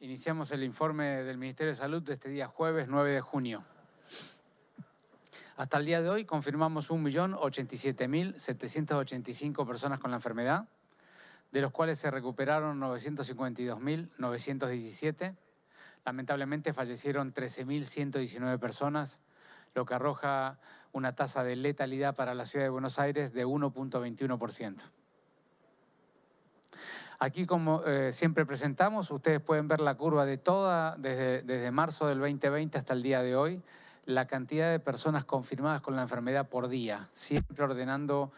Iniciamos el informe del Ministerio de Salud de este día jueves 9 de junio. Hasta el día de hoy confirmamos 1.087.785 personas con la enfermedad, de los cuales se recuperaron 952.917. Lamentablemente fallecieron 13.119 personas, lo que arroja una tasa de letalidad para la ciudad de Buenos Aires de 1.21%. Aquí, como siempre presentamos, ustedes pueden ver la curva de desde marzo del 2020 hasta el día de hoy, la cantidad de personas confirmadas con la enfermedad por día, siempre ordenando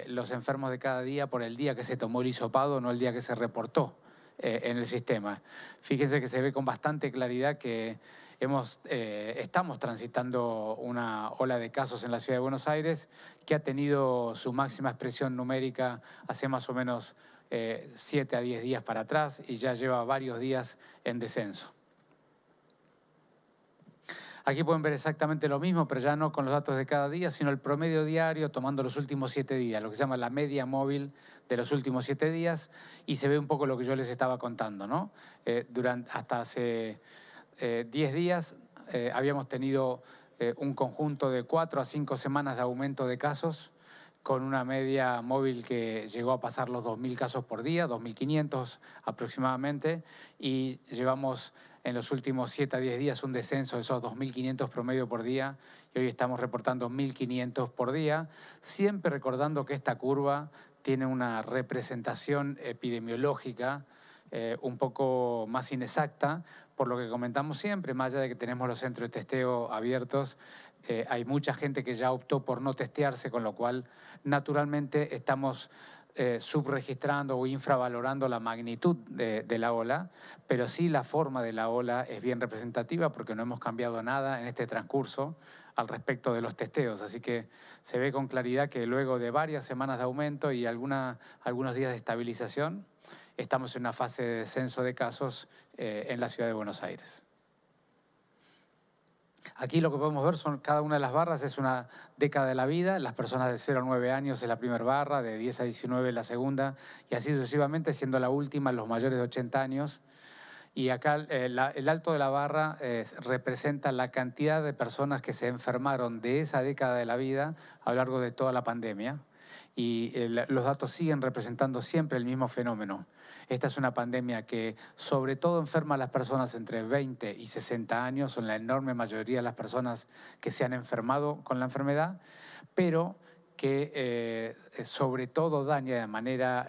los enfermos de cada día por el día que se tomó el hisopado, no el día que se reportó en el sistema. Fíjense que se ve con bastante claridad que estamos transitando una ola de casos en la ciudad de Buenos Aires que ha tenido su máxima expresión numérica hace más o menos 7 a 10 días para atrás y ya lleva varios días en descenso. Aquí pueden ver exactamente lo mismo, pero ya no con los datos de cada día, sino el promedio diario tomando los últimos 7 días, lo que se llama la media móvil de los últimos 7 días, y se ve un poco lo que yo les estaba contando, ¿no? Hasta hace 10 días habíamos tenido un conjunto de 4 a 5 semanas de aumento de casos, con una media móvil que llegó a pasar los 2.000 casos por día, 2.500 aproximadamente, y llevamos en los últimos 7 a 10 días un descenso de esos 2.500 promedio por día, y hoy estamos reportando 1.500 por día, siempre recordando que esta curva tiene una representación epidemiológica un poco más inexacta, por lo que comentamos siempre, más allá de que tenemos los centros de testeo abiertos, hay mucha gente que ya optó por no testearse, con lo cual naturalmente estamos subregistrando o infravalorando la magnitud de la ola, pero sí la forma de la ola es bien representativa porque no hemos cambiado nada en este transcurso al respecto de los testeos. Así que se ve con claridad que luego de varias semanas de aumento y algunos días de estabilización, estamos en una fase de descenso de casos en la ciudad de Buenos Aires. Aquí lo que podemos ver son cada una de las barras es una década de la vida, las personas de 0 a 9 años es la primera barra, de 10 a 19 la segunda, y así sucesivamente, siendo la última los mayores de 80 años. Y acá el alto de la barra representa la cantidad de personas que se enfermaron de esa década de la vida a lo largo de toda la pandemia. Y los datos siguen representando siempre el mismo fenómeno. Esta es una pandemia que sobre todo enferma a las personas entre 20 y 60 años, son la enorme mayoría de las personas que se han enfermado con la enfermedad, pero que sobre todo daña de manera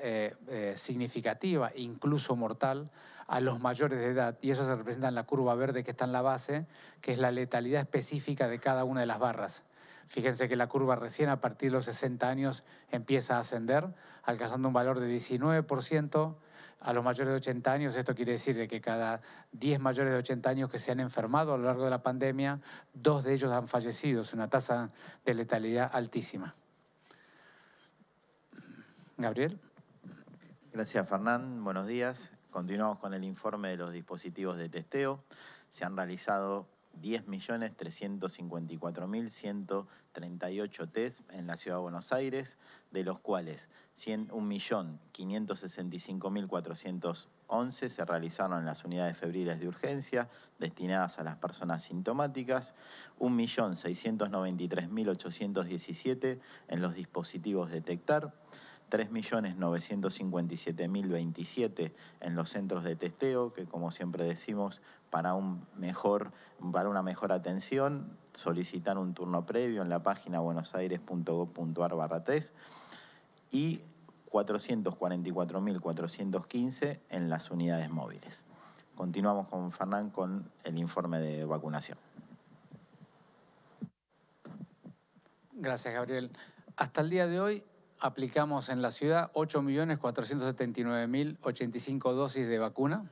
significativa, incluso mortal, a los mayores de edad. Y eso se representa en la curva verde que está en la base, que es la letalidad específica de cada una de las barras. Fíjense que la curva recién a partir de los 60 años empieza a ascender, alcanzando un valor de 19%. A los mayores de 80 años, esto quiere decir de que cada 10 mayores de 80 años que se han enfermado a lo largo de la pandemia, 2 de ellos han fallecido. Es una tasa de letalidad altísima. Gabriel. Gracias, Fernán. Buenos días. Continuamos con el informe de los dispositivos de testeo. Se han realizado 10.354.138 test en la Ciudad de Buenos Aires, de los cuales 1.565.411 se realizaron en las unidades febriles de urgencia destinadas a las personas sintomáticas, 1.693.817 en los dispositivos detectar, 3.957.027 en los centros de testeo, que como siempre decimos, para una mejor atención, solicitar un turno previo en la página buenosaires.gov.ar/test, y 444.415 en las unidades móviles. Continuamos con Fernán con el informe de vacunación. Gracias, Gabriel. Hasta el día de hoy aplicamos en la ciudad 8.479.085 dosis de vacuna,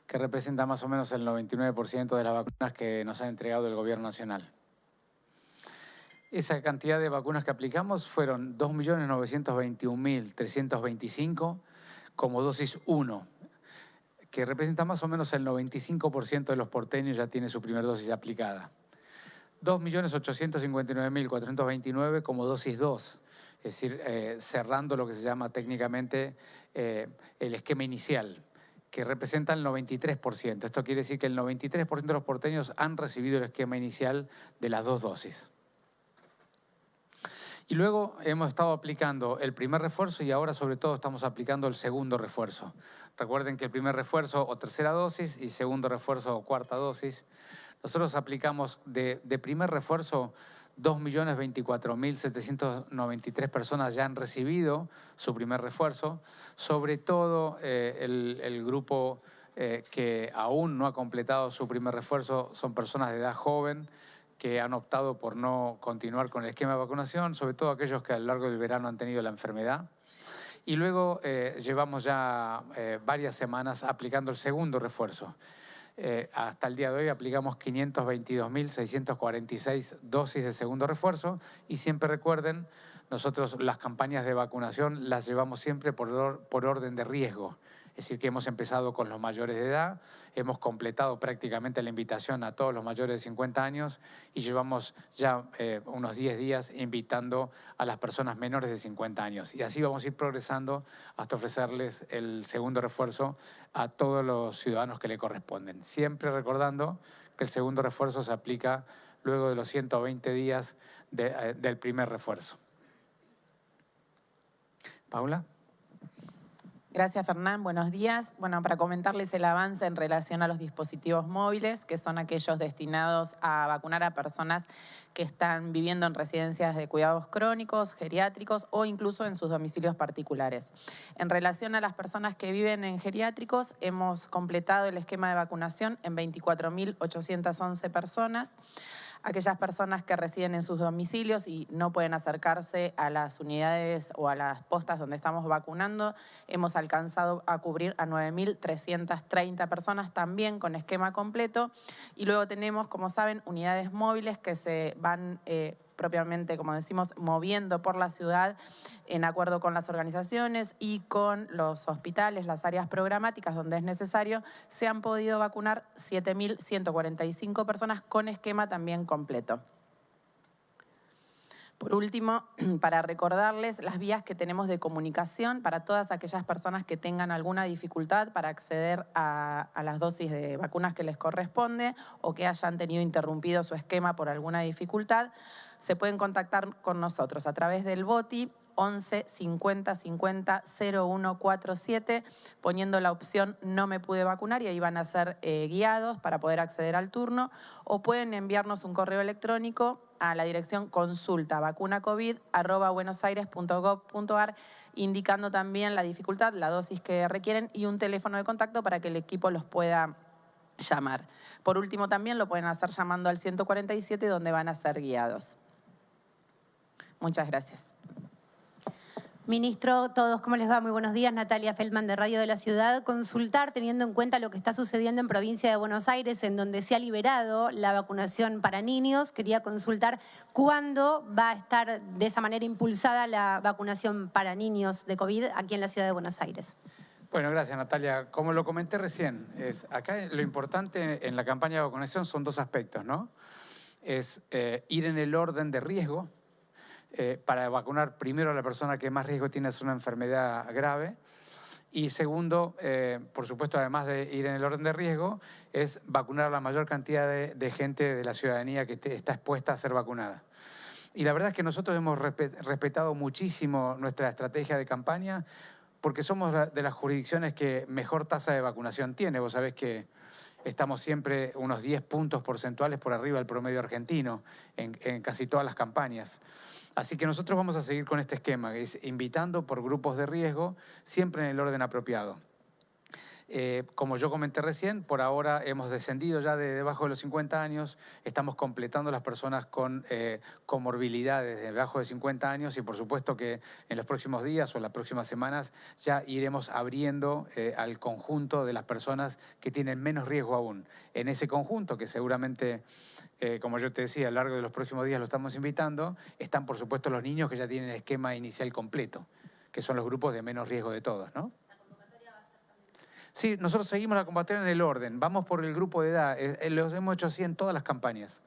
que representa más o menos el 99% de las vacunas que nos ha entregado el Gobierno Nacional. Esa cantidad de vacunas que aplicamos fueron 2.921.325 como dosis 1, que representa más o menos el 95% de los porteños ya tiene su primera dosis aplicada. 2.859.429 como dosis 2, es decir, cerrando lo que se llama técnicamente el esquema inicial. que representa el 93%. Esto quiere decir que el 93% de los porteños han recibido el esquema inicial de las 2 dosis. Y luego hemos estado aplicando el primer refuerzo y ahora sobre todo estamos aplicando el segundo refuerzo. Recuerden que el primer refuerzo o tercera dosis y segundo refuerzo o cuarta dosis. Nosotros aplicamos de primer refuerzo 2.024.793 personas ya han recibido su primer refuerzo. Sobre todo el grupo que aún no ha completado su primer refuerzo son personas de edad joven, que han optado por no continuar con el esquema de vacunación, sobre todo aquellos que a lo largo del verano han tenido la enfermedad. Y luego llevamos ya varias semanas aplicando el segundo refuerzo. Hasta el día de hoy aplicamos 522.646 dosis de segundo refuerzo y siempre recuerden, nosotros las campañas de vacunación las llevamos siempre por orden de riesgo. Es decir, que hemos empezado con los mayores de edad, hemos completado prácticamente la invitación a todos los mayores de 50 años y llevamos ya unos 10 días invitando a las personas menores de 50 años. Y así vamos a ir progresando hasta ofrecerles el segundo refuerzo a todos los ciudadanos que le corresponden. Siempre recordando que el segundo refuerzo se aplica luego de los 120 días del primer refuerzo. Paula. Gracias, Fernán. Buenos días. Bueno, para comentarles el avance en relación a los dispositivos móviles, que son aquellos destinados a vacunar a personas que están viviendo en residencias de cuidados crónicos, geriátricos o incluso en sus domicilios particulares. En relación a las personas que viven en geriátricos, hemos completado el esquema de vacunación en 24.811 personas. Aquellas personas que residen en sus domicilios y no pueden acercarse a las unidades o a las postas donde estamos vacunando, hemos alcanzado a cubrir a 9.330 personas también con esquema completo. Y luego tenemos, como saben, unidades móviles que se van propiamente, como decimos, moviendo por la ciudad en acuerdo con las organizaciones y con los hospitales, las áreas programáticas donde es necesario. Se han podido vacunar 7.145 personas con esquema también completo. Por último, para recordarles las vías que tenemos de comunicación para todas aquellas personas que tengan alguna dificultad para acceder a las dosis de vacunas que les corresponde o que hayan tenido interrumpido su esquema por alguna dificultad, se pueden contactar con nosotros a través del BOTI 11 50 50 0147, poniendo la opción no me pude vacunar y ahí van a ser guiados para poder acceder al turno, o pueden enviarnos un correo electrónico a la dirección consultavacunacovid@buenosaires.gov.ar, indicando también la dificultad, la dosis que requieren y un teléfono de contacto para que el equipo los pueda llamar. Por último, también lo pueden hacer llamando al 147, donde van a ser guiados. Muchas gracias. Ministro, todos, ¿cómo les va? Muy buenos días. Natalia Feldman de Radio de la Ciudad. Consultar, teniendo en cuenta lo que está sucediendo en provincia de Buenos Aires, en donde se ha liberado la vacunación para niños, quería consultar cuándo va a estar de esa manera impulsada la vacunación para niños de COVID aquí en la ciudad de Buenos Aires. Bueno, gracias, Natalia. Como lo comenté recién, acá lo importante en la campaña de vacunación son dos aspectos, ¿no? Es ir en el orden de riesgo, para vacunar primero a la persona que más riesgo tiene es una enfermedad grave. Y segundo, por supuesto, además de ir en el orden de riesgo, es vacunar a la mayor cantidad de gente de la ciudadanía que está expuesta a ser vacunada. Y la verdad es que nosotros hemos respetado muchísimo nuestra estrategia de campaña porque somos de las jurisdicciones que mejor tasa de vacunación tiene. Vos sabés que estamos siempre unos 10 puntos porcentuales por arriba del promedio argentino en casi todas las campañas. Así que nosotros vamos a seguir con este esquema, que es invitando por grupos de riesgo, siempre en el orden apropiado. Como yo comenté recién, por ahora hemos descendido ya de debajo de los 50 años, estamos completando las personas con comorbilidades de debajo de 50 años y por supuesto que en los próximos días o en las próximas semanas ya iremos abriendo al conjunto de las personas que tienen menos riesgo aún. En ese conjunto, que seguramente, como yo te decía, a lo largo de los próximos días lo estamos invitando, están por supuesto los niños que ya tienen el esquema inicial completo, que son los grupos de menos riesgo de todos, ¿no? Sí, nosotros seguimos la convocatoria en el orden. Vamos por el grupo de edad. Lo hemos hecho así en todas las campañas.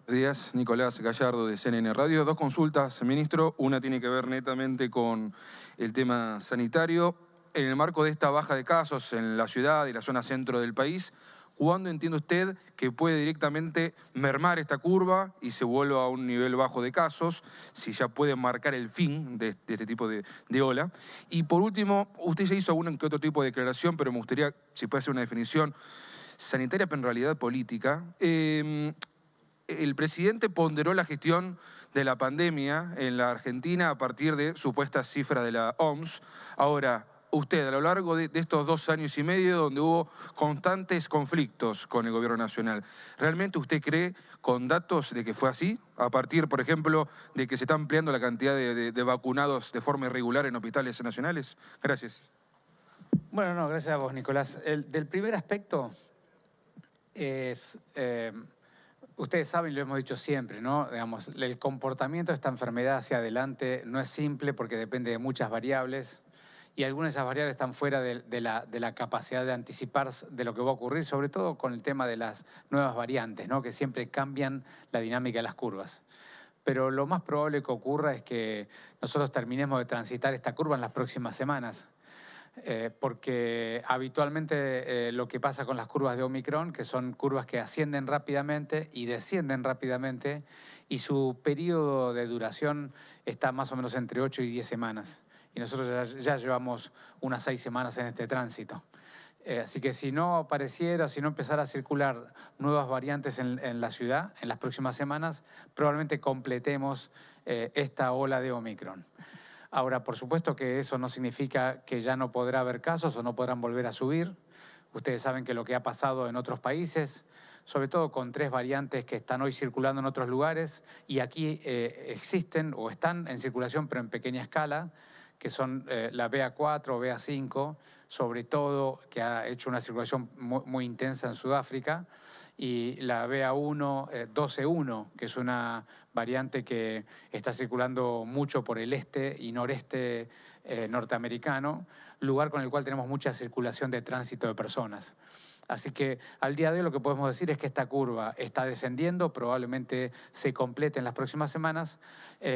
Buenos días, Nicolás Gallardo de CNN Radio. Dos consultas, ministro. Una tiene que ver netamente con el tema sanitario. en el marco de esta baja de casos en la ciudad y la zona centro del país, ¿cuándo entiende usted que puede directamente mermar esta curva y se vuelva a un nivel bajo de casos? Si ya puede marcar el fin de este tipo de ola. Y por último, usted ya hizo algún que otro tipo de declaración, pero me gustaría, si puede hacer una definición sanitaria, pero en realidad política. El presidente ponderó la gestión de la pandemia en la Argentina a partir de supuestas cifras de la OMS. Ahora, usted, a lo largo de estos 2 años y medio, donde hubo constantes conflictos con el gobierno nacional, ¿realmente usted cree, con datos, de que fue así? A partir, por ejemplo, de que se está ampliando la cantidad de vacunados de forma irregular en hospitales nacionales. Gracias. Bueno, no, gracias a vos, Nicolás. Del primer aspecto es... ustedes saben, lo hemos dicho siempre, ¿no? Digamos, el comportamiento de esta enfermedad hacia adelante no es simple porque depende de muchas variables y algunas de esas variables están fuera de la capacidad de anticipar de lo que va a ocurrir, sobre todo con el tema de las nuevas variantes, ¿no? Que siempre cambian la dinámica de las curvas. Pero lo más probable que ocurra es que nosotros terminemos de transitar esta curva en las próximas semanas. Porque habitualmente lo que pasa con las curvas de Omicron, que son curvas que ascienden rápidamente y descienden rápidamente, y su periodo de duración está más o menos entre 8 y 10 semanas. Y nosotros ya llevamos unas 6 semanas en este tránsito. Así que si no apareciera, si no empezara a circular nuevas variantes en la ciudad en las próximas semanas, probablemente completemos esta ola de Omicron. Ahora, por supuesto que eso no significa que ya no podrá haber casos o no podrán volver a subir. Ustedes saben que lo que ha pasado en otros países, sobre todo con 3 variantes que están hoy circulando en otros lugares y aquí existen o están en circulación pero en pequeña escala, que son la BA4 o BA5, sobre todo que ha hecho una circulación muy intensa en Sudáfrica, y la BA1, 12.1, que es una variante que está circulando mucho por el este y noreste norteamericano, lugar con el cual tenemos mucha circulación de tránsito de personas. Así que al día de hoy lo que podemos decir es que esta curva está descendiendo, probablemente se complete en las próximas semanas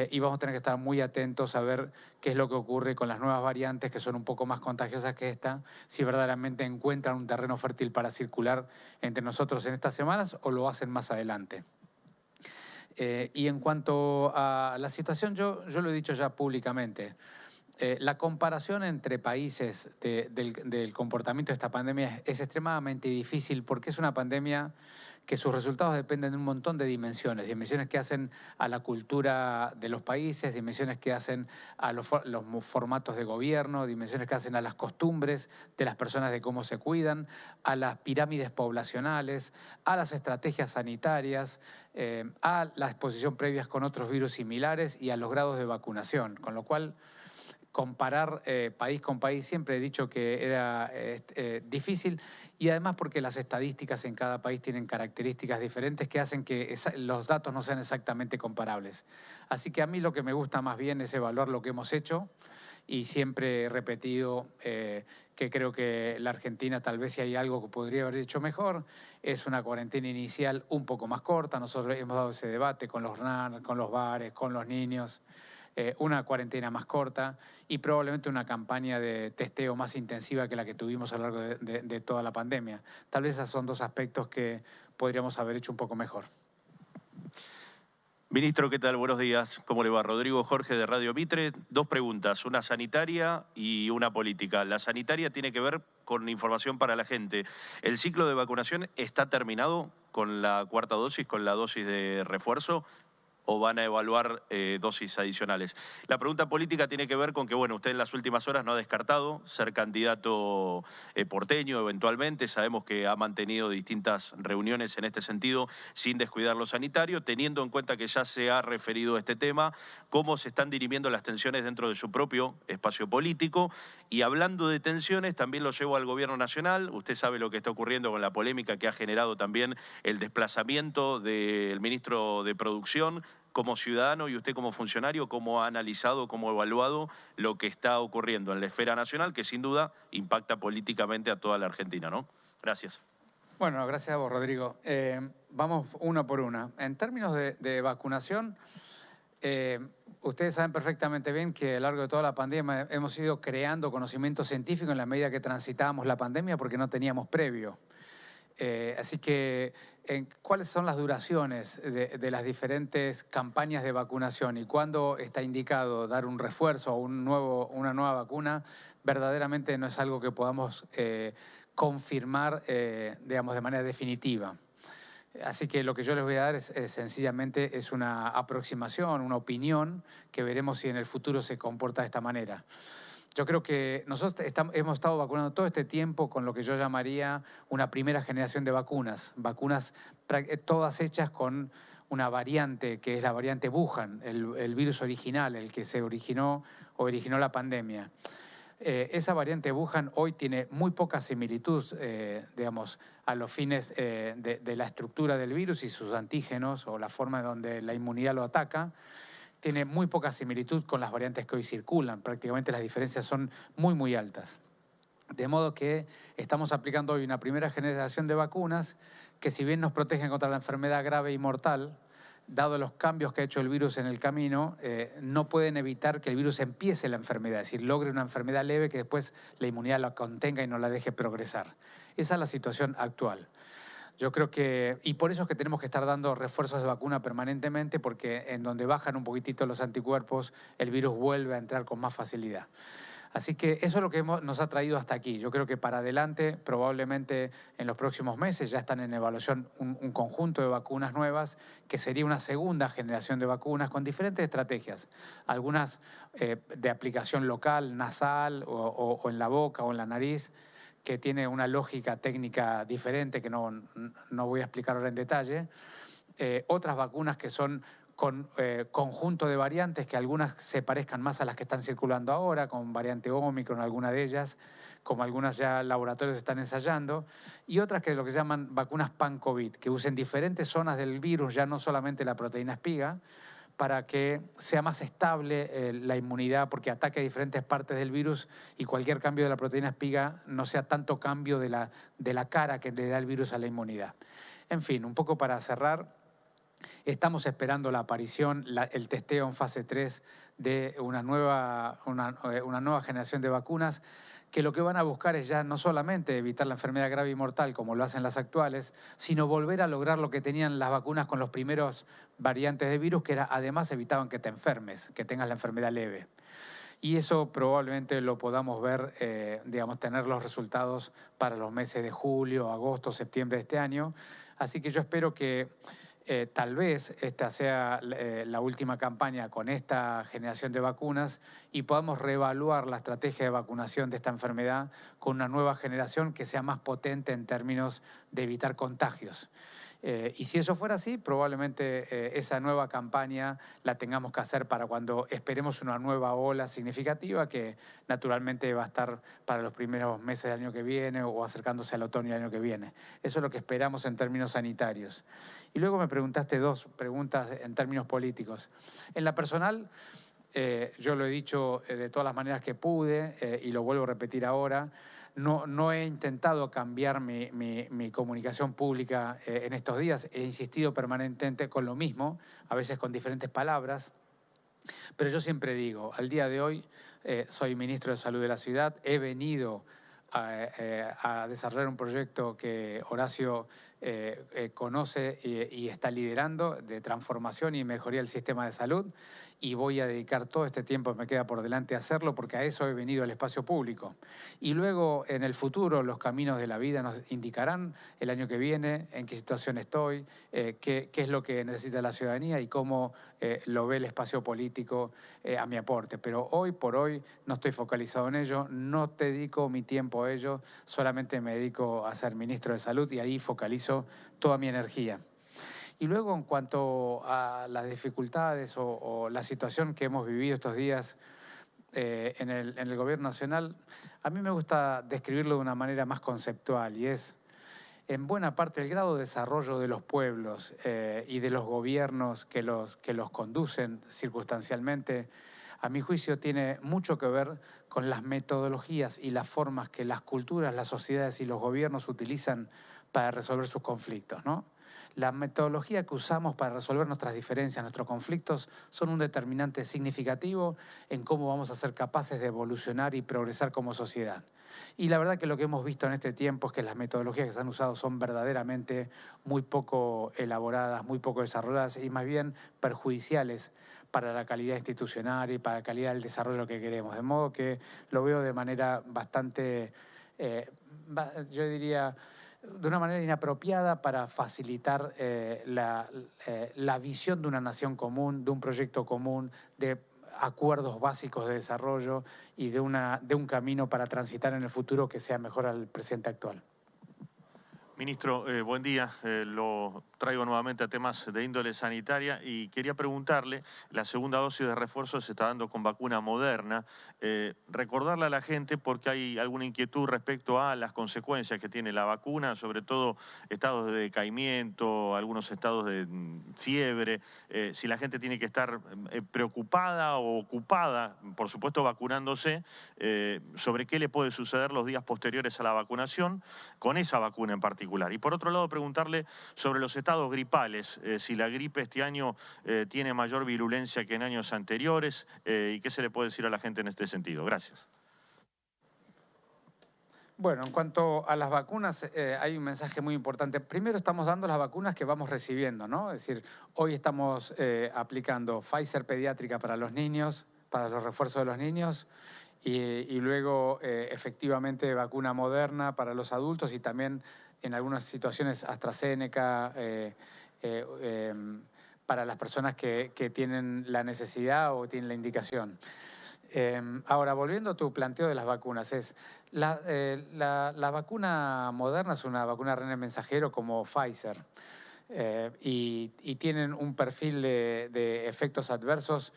y vamos a tener que estar muy atentos a ver qué es lo que ocurre con las nuevas variantes que son un poco más contagiosas que esta, si verdaderamente encuentran un terreno fértil para circular entre nosotros en estas semanas o lo hacen más adelante. Y en cuanto a la situación, yo lo he dicho ya públicamente. La comparación entre países del comportamiento de esta pandemia es extremadamente difícil porque es una pandemia que sus resultados dependen de un montón de dimensiones que hacen a la cultura de los países, dimensiones que hacen a los formatos de gobierno, dimensiones que hacen a las costumbres de las personas de cómo se cuidan, a las pirámides poblacionales, a las estrategias sanitarias, a la exposición previas con otros virus similares y a los grados de vacunación, con lo cual comparar país con país siempre he dicho que era difícil y además porque las estadísticas en cada país tienen características diferentes que hacen que los datos no sean exactamente comparables. Así que a mí lo que me gusta más bien es evaluar lo que hemos hecho y siempre he repetido que creo que la Argentina tal vez si hay algo que podría haber hecho mejor es una cuarentena inicial un poco más corta. Nosotros hemos dado ese debate con los RNAR, con los bares, con los niños. Una cuarentena más corta y probablemente una campaña de testeo más intensiva que la que tuvimos a lo largo de toda la pandemia. Tal vez esos son 2 aspectos que podríamos haber hecho un poco mejor. Ministro, ¿qué tal? Buenos días. ¿Cómo le va? Rodrigo Jorge de Radio Mitre. 2 preguntas, una sanitaria y una política. La sanitaria tiene que ver con información para la gente. ¿El ciclo de vacunación está terminado con la 4ª dosis, con la dosis de refuerzo? ¿O van a evaluar dosis adicionales? La pregunta política tiene que ver con que, bueno, usted en las últimas horas no ha descartado ser candidato porteño eventualmente. Sabemos que ha mantenido distintas reuniones en este sentido sin descuidar lo sanitario, teniendo en cuenta que ya se ha referido a este tema, cómo se están dirimiendo las tensiones dentro de su propio espacio político. Y hablando de tensiones, también lo llevo al gobierno nacional. Usted sabe lo que está ocurriendo con la polémica que ha generado también el desplazamiento del ministro de Producción. Como ciudadano y usted como funcionario, ¿cómo ha analizado, cómo ha evaluado lo que está ocurriendo en la esfera nacional, que sin duda impacta políticamente a toda la Argentina, ¿no? Gracias. Bueno, gracias a vos, Rodrigo. Vamos una por una. En términos de vacunación, Ustedes saben perfectamente bien que a lo largo de toda la pandemia hemos ido creando conocimiento científico en la medida que transitábamos la pandemia porque no teníamos previo. Así que, ¿cuáles son las duraciones de las diferentes campañas de vacunación y cuándo está indicado dar un refuerzo o una nueva vacuna? Verdaderamente no es algo que podamos confirmar, digamos, de manera definitiva. Así que lo que yo les voy a dar es sencillamente es una aproximación, una opinión que veremos si en el futuro se comporta de esta manera. Yo creo que nosotros hemos estado vacunando todo este tiempo con lo que yo llamaría una primera generación de vacunas. Vacunas todas hechas con una variante que es la variante Wuhan, el virus original, el que se originó la pandemia. Esa variante Wuhan hoy tiene muy poca similitud, digamos, a los fines de la estructura del virus y sus antígenos o la forma en donde la inmunidad lo ataca. Tiene muy poca similitud con las variantes que hoy circulan. Prácticamente las diferencias son muy, muy altas. De modo que estamos aplicando hoy una primera generación de vacunas que, si bien nos protegen contra la enfermedad grave y mortal, dado los cambios que ha hecho el virus en el camino, no pueden evitar que el virus empiece la enfermedad, es decir, logre una enfermedad leve que después la inmunidad la contenga y no la deje progresar. Esa es la situación actual. Yo creo que, y por eso es que tenemos que estar dando refuerzos de vacuna permanentemente, porque en donde bajan un poquitito los anticuerpos, el virus vuelve a entrar con más facilidad. Así que eso es lo que nos ha traído hasta aquí. Yo creo que para adelante, probablemente en los próximos meses, ya están en evaluación un conjunto de vacunas nuevas, que sería una segunda generación de vacunas con diferentes estrategias. Algunas de aplicación local, nasal, o en la boca o en la nariz, que tiene una lógica técnica diferente que no voy a explicar ahora en detalle. Otras vacunas que son con conjunto de variantes, que algunas se parezcan más a las que están circulando ahora, con variante Omicron, alguna de ellas, como algunas ya laboratorios están ensayando, y otras que lo que se llaman vacunas pan-COVID, que usen diferentes zonas del virus, ya no solamente la proteína espiga, para que sea más estable la inmunidad, porque ataque diferentes partes del virus y cualquier cambio de la proteína espiga no sea tanto cambio de la cara que le da el virus a la inmunidad. En fin, un poco para cerrar, estamos esperando la aparición, el testeo en fase 3 de una nueva generación de vacunas que lo que van a buscar es ya no solamente evitar la enfermedad grave y mortal como lo hacen las actuales, sino volver a lograr lo que tenían las vacunas con los primeros variantes de virus, que era además evitaban que te enfermes, que tengas la enfermedad leve. Y eso probablemente lo podamos ver, digamos, tener los resultados para los meses de julio, agosto, septiembre de este año. Así que yo espero que tal vez esta sea la última campaña con esta generación de vacunas y podamos reevaluar la estrategia de vacunación de esta enfermedad con una nueva generación que sea más potente en términos de evitar contagios. Y si eso fuera así, probablemente esa nueva campaña la tengamos que hacer para cuando esperemos una nueva ola significativa que naturalmente va a estar para los primeros meses del año que viene o acercándose al otoño del año que viene. Eso es lo que esperamos en términos sanitarios. Y luego me preguntaste dos preguntas en términos políticos. En la personal, yo lo he dicho de todas las maneras que pude y lo vuelvo a repetir ahora. No he intentado cambiar mi comunicación pública en estos días. He insistido permanentemente con lo mismo, a veces con diferentes palabras. Pero yo siempre digo, al día de hoy soy ministro de Salud de la ciudad. He venido a desarrollar un proyecto que Horacio conoce y está liderando de transformación y mejoría del sistema de salud, y voy a dedicar todo este tiempo que me queda por delante a hacerlo, porque a eso he venido al espacio público. Y luego, en el futuro, los caminos de la vida nos indicarán el año que viene en qué situación estoy, qué es lo que necesita la ciudadanía y cómo lo ve el espacio político a mi aporte. Pero hoy por hoy no estoy focalizado en ello, no dedico mi tiempo a ello, solamente me dedico a ser ministro de Salud y ahí focalizo toda mi energía. Y luego, en cuanto a las dificultades o la situación que hemos vivido estos días en el Gobierno Nacional, a mí me gusta describirlo de una manera más conceptual, y es, en buena parte, el grado de desarrollo de los pueblos y de los gobiernos que los conducen circunstancialmente, a mi juicio, tiene mucho que ver con las metodologías y las formas que las culturas, las sociedades y los gobiernos utilizan para resolver sus conflictos, ¿no? La metodología que usamos para resolver nuestras diferencias, nuestros conflictos, son un determinante significativo en cómo vamos a ser capaces de evolucionar y progresar como sociedad. Y la verdad que lo que hemos visto en este tiempo es que las metodologías que se han usado son verdaderamente muy poco elaboradas, muy poco desarrolladas y más bien perjudiciales para la calidad institucional y para la calidad del desarrollo que queremos. De modo que lo veo de manera bastante, yo diría, de una manera inapropiada para facilitar la visión de una nación común, de un proyecto común, de acuerdos básicos de desarrollo y de un camino para transitar en el futuro que sea mejor al presente actual. Ministro, buen día. Lo traigo nuevamente a temas de índole sanitaria y quería preguntarle, la segunda dosis de refuerzo se está dando con vacuna Moderna. Recordarle a la gente, porque hay alguna inquietud respecto a las consecuencias que tiene la vacuna, sobre todo estados de decaimiento, algunos estados de fiebre, si la gente tiene que estar preocupada o ocupada, por supuesto vacunándose, sobre qué le puede suceder los días posteriores a la vacunación con esa vacuna en particular. Y por otro lado, preguntarle sobre los estados gripales, si la gripe este año tiene mayor virulencia que en años anteriores y qué se le puede decir a la gente en este sentido. Gracias. Bueno, en cuanto a las vacunas, hay un mensaje muy importante. Primero estamos dando las vacunas que vamos recibiendo, ¿no? Es decir, hoy estamos aplicando Pfizer pediátrica para los niños, para los refuerzos de los niños, y luego efectivamente vacuna Moderna para los adultos y también en algunas situaciones AstraZeneca para las personas que tienen la necesidad o tienen la indicación. Ahora, volviendo a tu planteo de las vacunas, la vacuna Moderna es una vacuna RNA mensajero como Pfizer y tienen un perfil de efectos adversos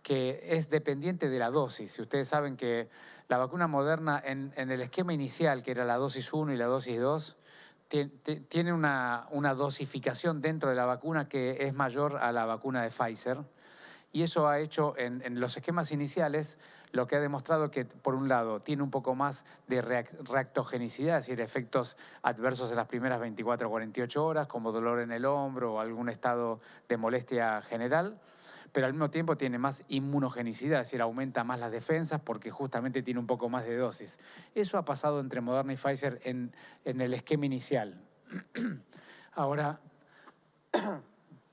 que es dependiente de la dosis. Si ustedes saben que la vacuna Moderna en el esquema inicial, que era la dosis 1 y la dosis 2, tiene una dosificación dentro de la vacuna que es mayor a la vacuna de Pfizer. Y eso ha hecho en los esquemas iniciales, lo que ha demostrado que, por un lado, tiene un poco más de reactogenicidad, es decir, efectos adversos en las primeras 24 o 48 horas, como dolor en el hombro o algún estado de molestia general, pero al mismo tiempo tiene más inmunogenicidad, es decir, aumenta más las defensas porque justamente tiene un poco más de dosis. Eso ha pasado entre Moderna y Pfizer en el esquema inicial. Ahora,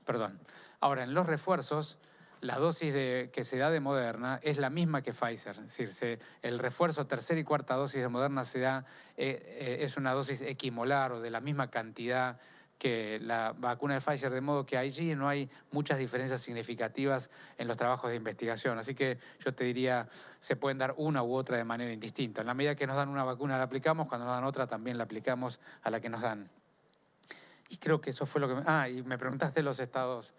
perdón. Ahora, en los refuerzos, la dosis que se da de Moderna es la misma que Pfizer. Es decir, el refuerzo tercera y cuarta dosis de Moderna se da, es una dosis equimolar o de la misma cantidad que la vacuna de Pfizer, de modo que allí no hay muchas diferencias significativas en los trabajos de investigación. Así que yo te diría, se pueden dar una u otra de manera indistinta. En la medida que nos dan una vacuna la aplicamos, cuando nos dan otra también la aplicamos a la que nos dan. Y creo que eso fue lo que... y me preguntaste los estados.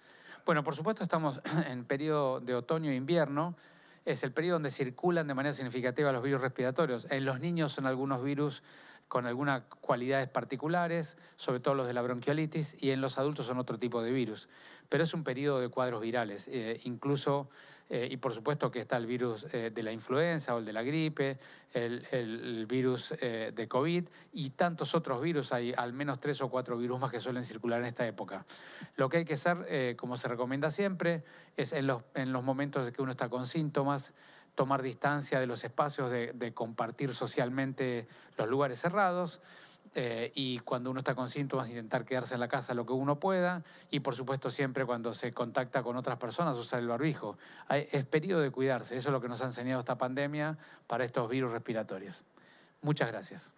Bueno, por supuesto estamos en periodo de otoño e invierno. Es el periodo donde circulan de manera significativa los virus respiratorios. En los niños son algunos virus con algunas cualidades particulares, sobre todo los de la bronquiolitis, y en los adultos son otro tipo de virus. Pero es un periodo de cuadros virales, incluso, y por supuesto que está el virus de la influenza o el de la gripe, el virus de COVID y tantos otros virus. Hay al menos 3 o 4 virus más que suelen circular en esta época. Lo que hay que hacer, como se recomienda siempre, es en los momentos de que uno está con síntomas, tomar distancia de los espacios, de compartir socialmente los lugares cerrados y cuando uno está con síntomas intentar quedarse en la casa lo que uno pueda y por supuesto siempre cuando se contacta con otras personas usar el barbijo. Es periodo de cuidarse, eso es lo que nos ha enseñado esta pandemia para estos virus respiratorios. Muchas gracias.